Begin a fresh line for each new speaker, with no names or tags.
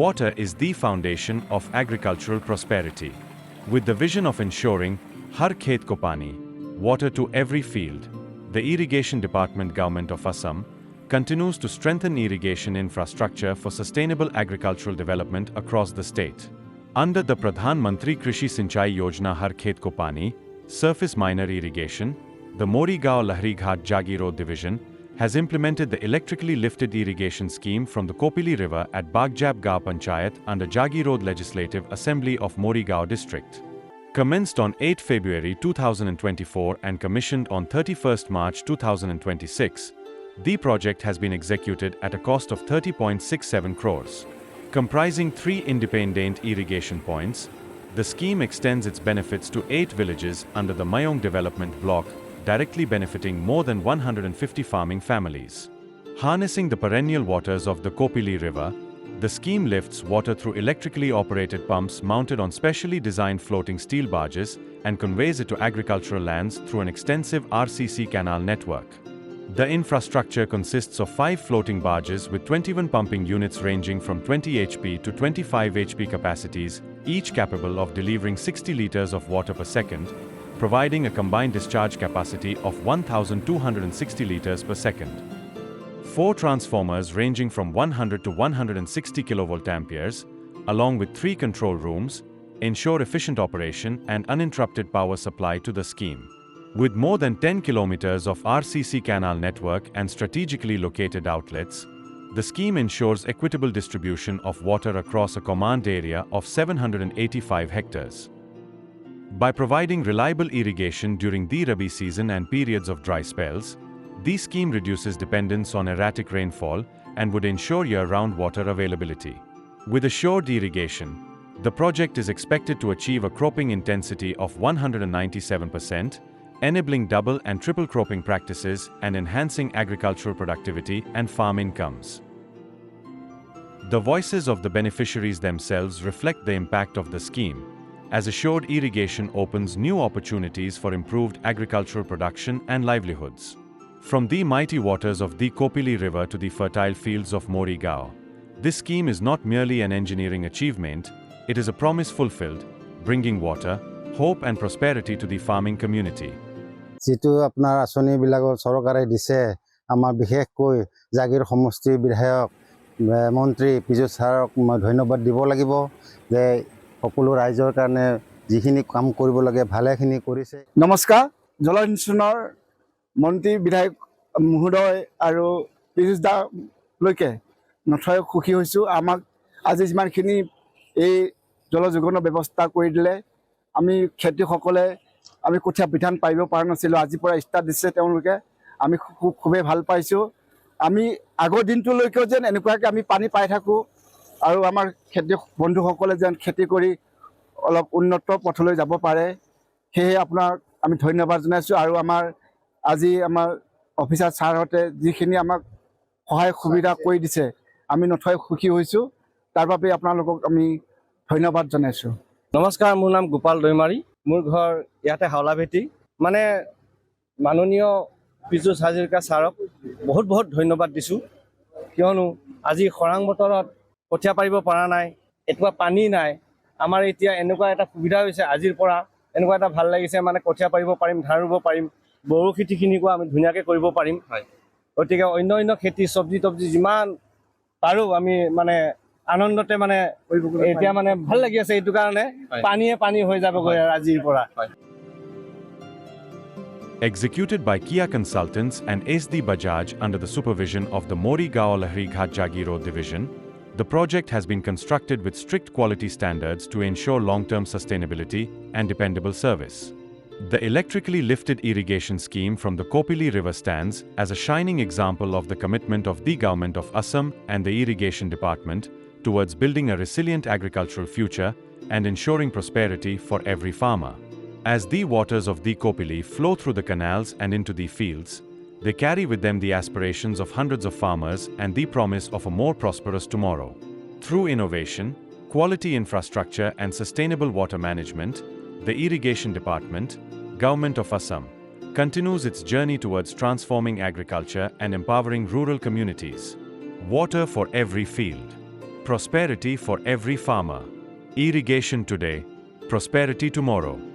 Water is the foundation of agricultural prosperity. With the vision of ensuring Har Khet Ko Pani, water to every field, the Irrigation Department Government of Assam continues to strengthen irrigation infrastructure for sustainable agricultural development across the state. Under the Pradhan Mantri Krishi Sinchayee Yojana Har Khet Ko Pani, surface minor irrigation, the Morigaon District Jagiroad Division has implemented the electrically lifted irrigation scheme from the Kopili River at Baghjap Gaon Panchayat under Jagiroad Legislative Assembly of Morigaon District. Commenced on 8 February 2024 and commissioned on 31 March 2026, the project has been executed at a cost of 30.67 crores. Comprising 3 independent irrigation points, the scheme extends its benefits to 8 villages under the Morigaon Development Block, directly benefiting more than 150 farming families. Harnessing the perennial waters of the Kopili River, the scheme lifts water through electrically operated pumps mounted on specially designed floating steel barges and conveys it to agricultural lands through an extensive RCC canal network. The infrastructure consists of 5 floating barges with 21 pumping units ranging from 20 HP to 25 HP capacities, each capable of delivering 60 liters of water per second, providing a combined discharge capacity of 1,260 liters per second. 4 transformers ranging from 100 to 160 kV amperes, along with 3 control rooms, ensure efficient operation and uninterrupted power supply to the scheme. With more than 10 kilometers of RCC canal network and strategically located outlets, the scheme ensures equitable distribution of water across a command area of 785 hectares. By providing reliable irrigation during the Rabi season and periods of dry spells, the scheme reduces dependence on erratic rainfall and would ensure year-round water availability. With assured irrigation, the project is expected to achieve a cropping intensity of 197%, enabling double and triple cropping practices and enhancing agricultural productivity and farm incomes. The voices of the beneficiaries themselves reflect the impact of the scheme, as assured irrigation opens new opportunities for improved agricultural production and livelihoods. From the mighty waters of the Kopili River to the fertile fields of Morigaon, this scheme is not merely an engineering achievement, it is a promise fulfilled, bringing water, hope and prosperity to the farming community.
যিটো আপোনাৰ আঁচনি বিলাকৰ চৰকাৰে দিছে আমাৰ বিশেষকৈ জাগিৰ সমষ্টিৰ বিধায়ক মন্ত্ৰী পিজু ছাৰক মই ধন্যবাদ দিব লাগিব যে সকলো ৰাইজৰ কাৰণে যিখিনি কাম কৰিব লাগে ভালেখিনি কৰিছে।
নমস্কাৰ, জলসিঞ্চনৰ মন্ত্ৰী বিধায়ক মহোদয় আৰু পিজু দালৈকে নথৈ সুখী হৈছোঁ। আমাক আজি যিমানখিনি এই জলযোগানৰ ব্যৱস্থা কৰি দিলে আমি খেতিয়কসকলে আমি কঠীয়া বিধান পাৰিব পৰা নাছিলোঁ, আজিৰ পৰা ষ্টাৰ্ট দিছে তেওঁলোকে, আমি খুবেই ভাল পাইছোঁ। আমি আগৰ দিনটোলৈকেও যেন এনেকুৱাকৈ আমি পানী পাই থাকোঁ আৰু আমাৰ খেতিয়ক বন্ধুসকলে যেন খেতি কৰি অলপ উন্নত পথলৈ যাব পাৰে, সেয়ে আপোনাক আমি ধন্যবাদ জনাইছোঁ। আৰু আজি আমাৰ অফিচাৰ ছাৰহঁতে যিখিনি আমাক সহায় সুবিধা কৰি দিছে আমি নথৈ সুখী হৈছোঁ, তাৰ বাবে আপোনালোকক আমি ধন্যবাদ জনাইছোঁ।
নমস্কাৰ, মোৰ নাম গোপাল দৈমাৰী, মোৰ ঘৰ ইয়াতে হাওলাভেটি। মানে মাননীয় পিজু হাজৰিকা ছাৰক বহুত বহুত ধন্যবাদ দিছোঁ, কিয়নো আজি খৰাং বতৰত কঠীয়া পাৰিব পৰা নাই, এটুপা পানী নাই। আমাৰ এতিয়া এনেকুৱা এটা সুবিধা হৈছে, আজিৰ পৰা এনেকুৱা এটা ভাল লাগিছে, মানে কঠীয়া পাৰিব পাৰিম, ধান ৰুব পাৰিম, বড়ো খেতিখিনিকো আমি ধুনীয়াকৈ কৰিব পাৰিম। গতিকে অন্য খেতি চব্জি তব্জি যিমান পাৰোঁ আমি মানে আনন্দতে মানে এতিয়া মানে ভাল লাগি আছে, এইটো কাৰণে পানী হৈ যাবগৈ আজিৰ পৰা।
Executed by Kia Consultants and SD Bajaj under the supervision of the Morigaon District Jagiroad Division, the project has been constructed with strict quality standards to ensure long-term sustainability and dependable service. The electrically lifted irrigation scheme from the Kopili River stands as a shining example of the commitment of the Government of Assam and the Irrigation Department towards building a resilient agricultural future and ensuring prosperity for every farmer. As the waters of the Kopili flow through the canals and into the fields, they carry with them the aspirations of hundreds of farmers and the promise of a more prosperous tomorrow. Through innovation, quality infrastructure and sustainable water management, the Irrigation Department, Government of Assam, continues its journey towards transforming agriculture and empowering rural communities. Water for every field. prosperity for every farmer. Irrigation today, prosperity tomorrow.